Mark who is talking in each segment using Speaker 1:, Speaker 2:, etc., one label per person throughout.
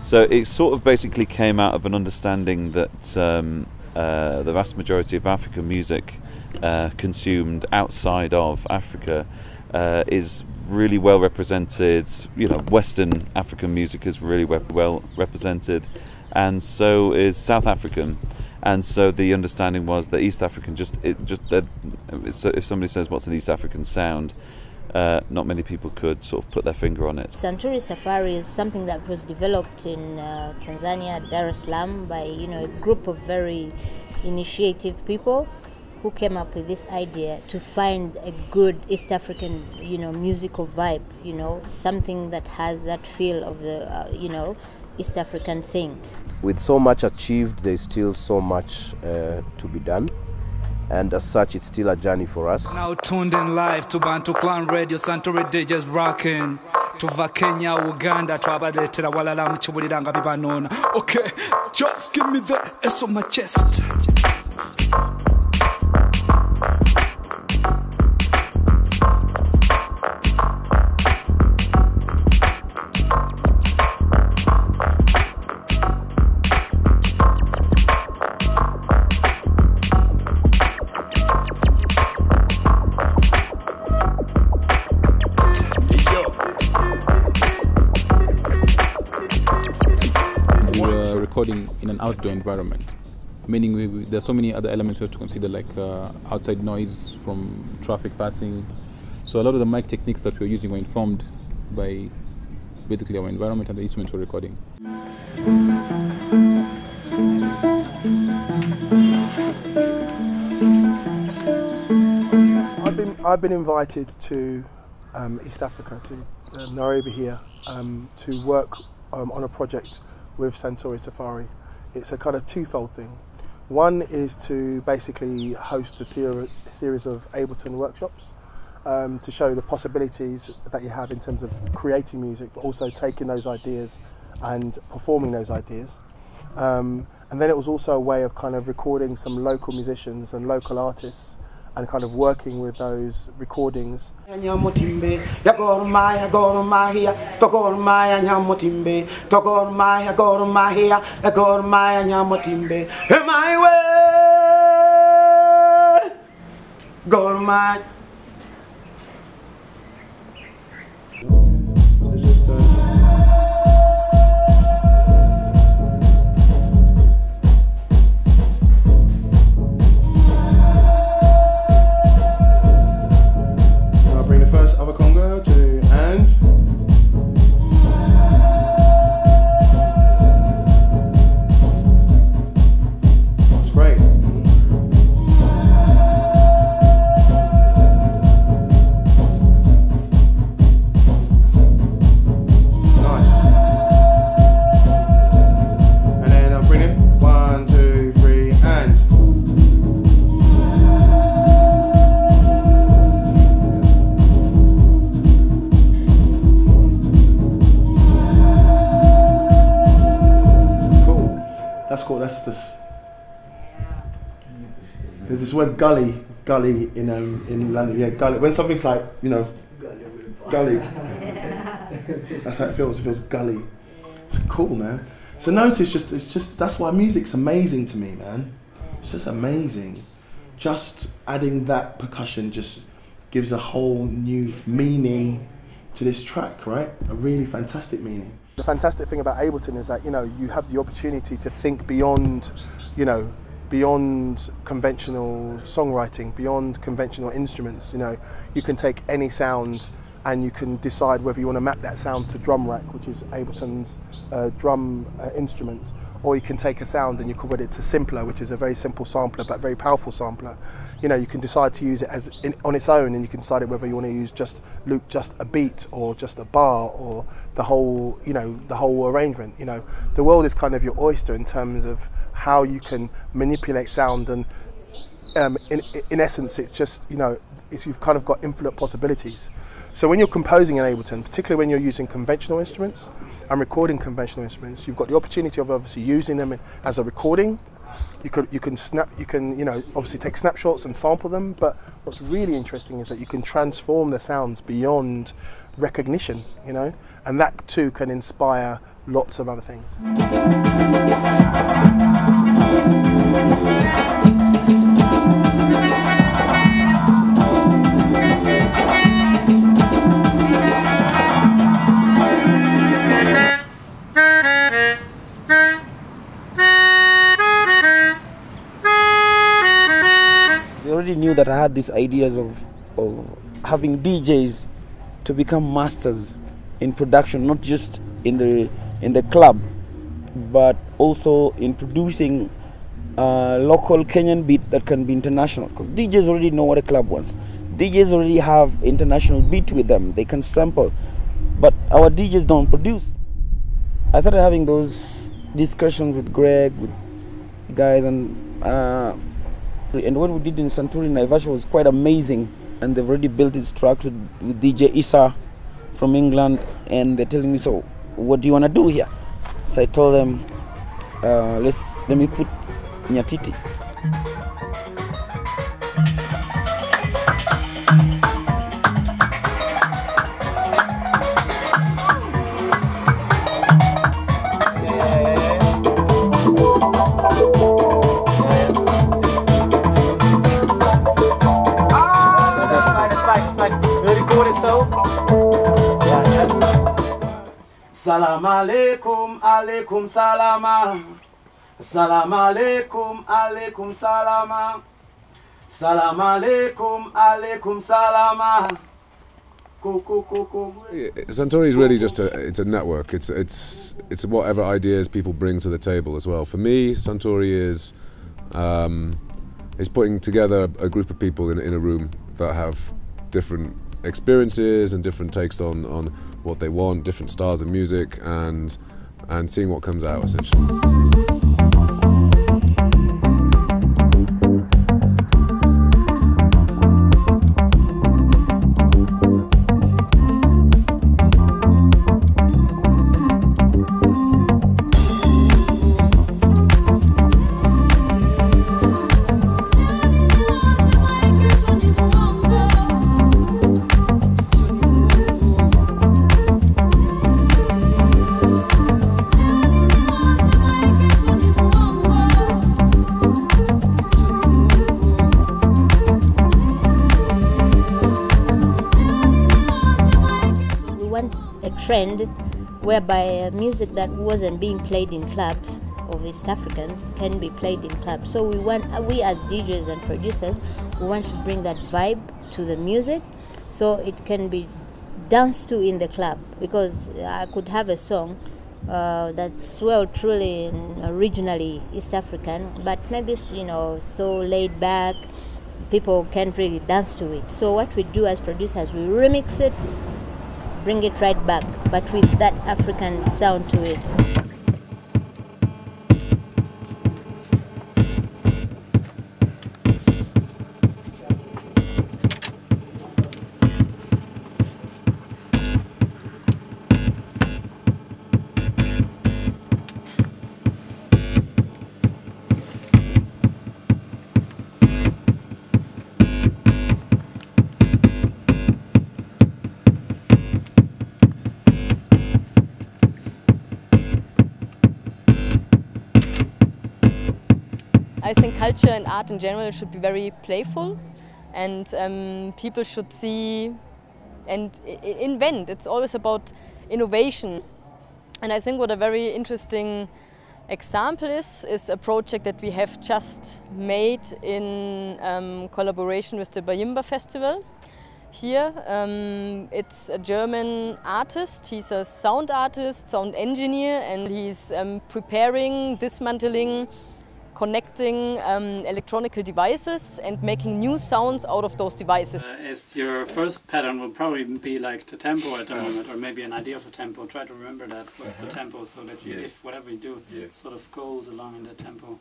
Speaker 1: So it sort of basically came out of an understanding that the vast majority of African music consumed outside of Africa is really well represented. You know, Western African music is really well represented, and so is South African. And so the understanding was that East African so if somebody says what's an East African sound, not many people could sort of put their finger on it.
Speaker 2: Santuri Safari is something that was developed in Tanzania, Dar es Salaam, by a group of very initiative people who came up with this idea to find a good East African, musical vibe, something that has that feel of the, East African thing.
Speaker 3: With so much achieved, there's still so much to be done. And as such, it's still a journey for us.
Speaker 4: Now tuned in live to Bantu Clan Radio, Santuri DJs rocking. To Kenya, Uganda, to Abaletera Walala Mchubuliranga Bibanona. Okay, just give me the S on my chest.
Speaker 5: Recording in an outdoor environment, meaning there's so many other elements we have to consider, like outside noise from traffic passing. So a lot of the mic techniques that we're using were informed by basically our environment and the instruments we're recording.
Speaker 6: I've been invited to East Africa, to Nairobi here, to work on a project with Santuri Safari. It's a kind of twofold thing. One is to basically host a series of Ableton workshops to show the possibilities that you have in terms of creating music, but also taking those ideas and performing those ideas. And then it was also a way of kind of recording some local musicians and local artists and kind of working with those recordings. That's this. There's this word gully in London. Yeah, gully. When something's like, gully. That's how it feels. It feels gully. It's cool, man. So note it's just that's why music's amazing to me, man. It's just amazing. Just adding that percussion just gives a whole new meaning to this track, right? A really fantastic meaning. The fantastic thing about Ableton is that you have the opportunity to think beyond, beyond conventional songwriting, beyond conventional instruments. You can take any sound and you can decide whether you want to map that sound to drum rack, which is Ableton's drum instrument, or you can take a sound and you convert it to simpler, which is a very simple sampler but very powerful sampler. You can decide to use it on its own, and you can decide whether you want to use loop just a beat or just a bar or the whole the whole arrangement. The world is kind of your oyster in terms of how you can manipulate sound, and in essence it's just you've kind of got infinite possibilities. So when you're composing in Ableton, particularly when you're using conventional instruments and recording conventional instruments, you've got the opportunity of obviously using them as a recording. You can obviously take snapshots and sample them, but what's really interesting is that you can transform the sounds beyond recognition, and that too can inspire lots of other things.
Speaker 7: They already knew that I had these ideas of having DJs to become masters in production, not just in the club, but also in producing local Kenyan beat that can be international. Because DJs already know what a club wants. DJs already have international beat with them. They can sample, but our DJs don't produce. I started having those discussions with Greg, with guys, and what we did in Santuri Naivasha was quite amazing. And they've already built this track with DJ Issa from England, and they're telling me, so what do you want to do here? So I told them, let me put Nyatiti.
Speaker 8: Salam alaikum, alaikum salama. Salam alaikum, alaikum salama. Salam alaikum, alaikum salama.
Speaker 9: Santuri is really just it's a network. It's whatever ideas people bring to the table as well. For me, Santuri is putting together a group of people in a room that have different experiences and different takes on what they want, different styles of music, and seeing what comes out essentially.
Speaker 2: Trend whereby music that wasn't being played in clubs of East Africans can be played in clubs. So we as DJs and producers, we want to bring that vibe to the music so it can be danced to in the club, because I could have a song that's truly originally East African, but maybe so laid back, people can't really dance to it. So what we do as producers, we remix it, bring it right back, but with that African sound to it.
Speaker 10: I think culture and art in general should be very playful, and people should see and invent. It's always about innovation. And I think what a very interesting example is a project that we have just made in collaboration with the Bayimba Festival. Here, it's a German artist. He's a sound artist, sound engineer, and he's preparing, dismantling, connecting electronic devices and making new sounds out of those devices.
Speaker 11: As your first pattern will probably be like the tempo at the moment, or maybe an idea of a tempo. Try to remember that. What's the tempo, so that you, if whatever you do, sort of goes along in that tempo.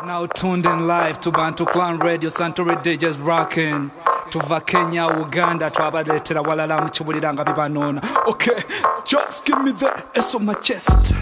Speaker 4: Now tuned in live to Bantu Clan Radio, Santuri DJs rocking tuva Kenya Uganda twabaletera walala mukibulira nga bibanoona. Okay, just give me the S on my chest.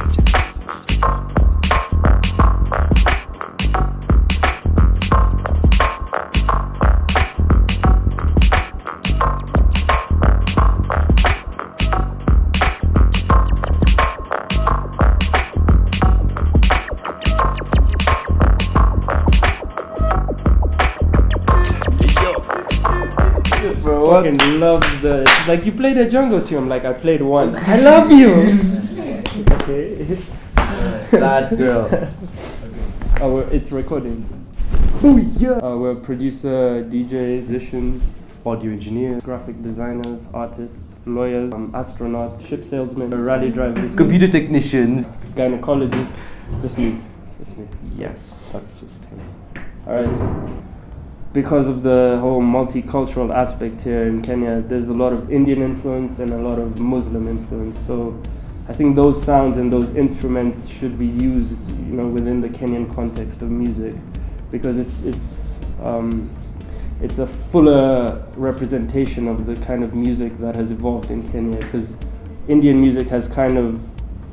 Speaker 12: Bro, I fucking love the, like, you played a jungle tune, like I played one. I love you. Okay.
Speaker 3: That girl.
Speaker 12: Oh, it's recording. Oh yeah. We're producer, DJs, musicians, audio engineers, graphic designers, artists, lawyers, astronauts, ship salesmen, rally drivers,
Speaker 3: Computer technicians,
Speaker 12: gynecologists. Just me. Just me.
Speaker 3: yes.
Speaker 12: That's just him. Alright. Because of the whole multicultural aspect here in Kenya, there's a lot of Indian influence and a lot of Muslim influence. So I think those sounds and those instruments should be used, you know, within the Kenyan context of music, because it's a fuller representation of the kind of music that has evolved in Kenya. Because Indian music has kind of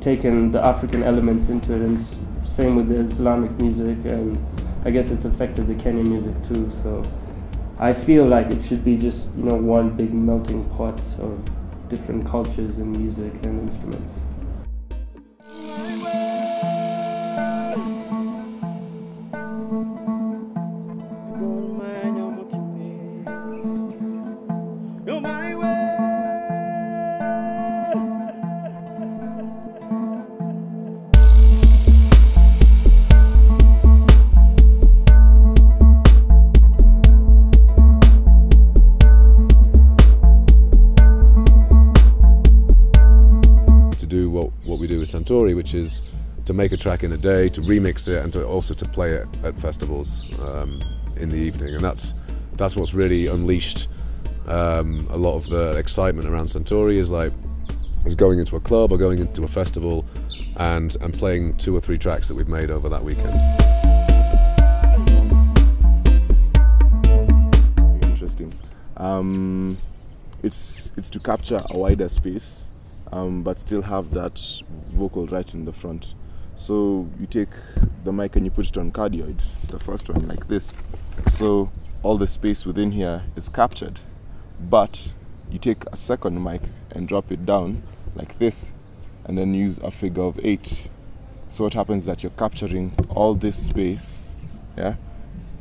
Speaker 12: taken the African elements into it, and same with the Islamic music, and I guess it's affected the Kenyan music too. So I feel like it should be just, you know, one big melting pot of different cultures and music and instruments.
Speaker 9: Do what we do with Santuri, which is to make a track in a day, to remix it, and to also to play it at festivals in the evening. And that's what's really unleashed a lot of the excitement around Santuri, is going into a club or going into a festival and playing 2 or 3 tracks that we've made over that weekend.
Speaker 13: Interesting. It's to capture a wider space, but still have that vocal right in the front. So you take the mic and you put it on cardioid. It's the first one, like this. So all the space within here is captured, but you take a second mic and drop it down like this, and then use a figure of 8. So what happens is that you're capturing all this space, yeah,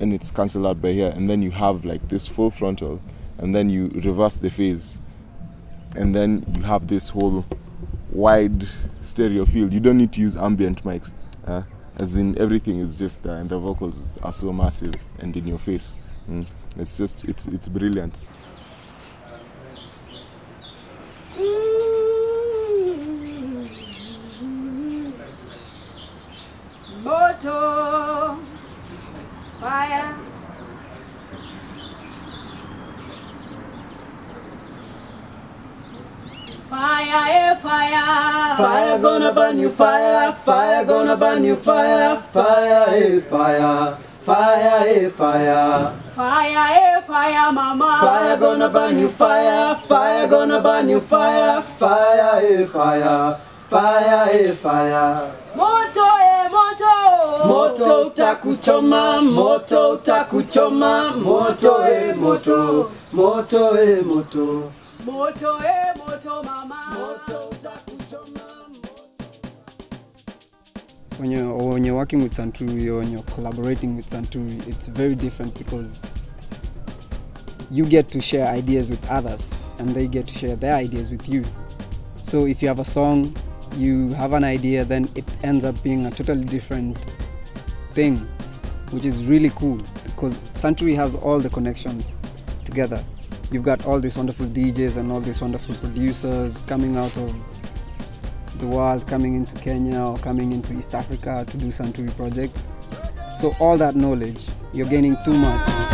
Speaker 13: and it's cancelled out by here, and then you have like this full frontal, and then you reverse the phase, and then you have this whole wide stereo field. You don't need to use ambient mics, as in everything is just there, and the vocals are so massive and in your face. It's just, it's brilliant.
Speaker 14: Moto, fire. Fire, fire,
Speaker 8: fire gonna burn you, fire, fire gonna burn you, fire, fire, fire, fire, fire,
Speaker 14: fire, fire, mama,
Speaker 8: fire gonna burn you, fire, fire gonna burn you, fire, fire, fire, fire, fire.
Speaker 14: Moto, moto,
Speaker 8: moto utakuchoma, moto utakuchoma, moto, moto, moto, moto.
Speaker 14: Moto, moto, mama.
Speaker 8: Moto utakuchoma.
Speaker 15: When you're working with Santuri or when you're collaborating with Santuri, it's very different because you get to share ideas with others and they get to share their ideas with you. So if you have a song, you have an idea, then it ends up being a totally different thing, which is really cool because Santuri has all the connections together. You've got all these wonderful DJs and all these wonderful producers coming out of the world, coming into Kenya or coming into East Africa to do Santuri projects. So all that knowledge, you're gaining too much.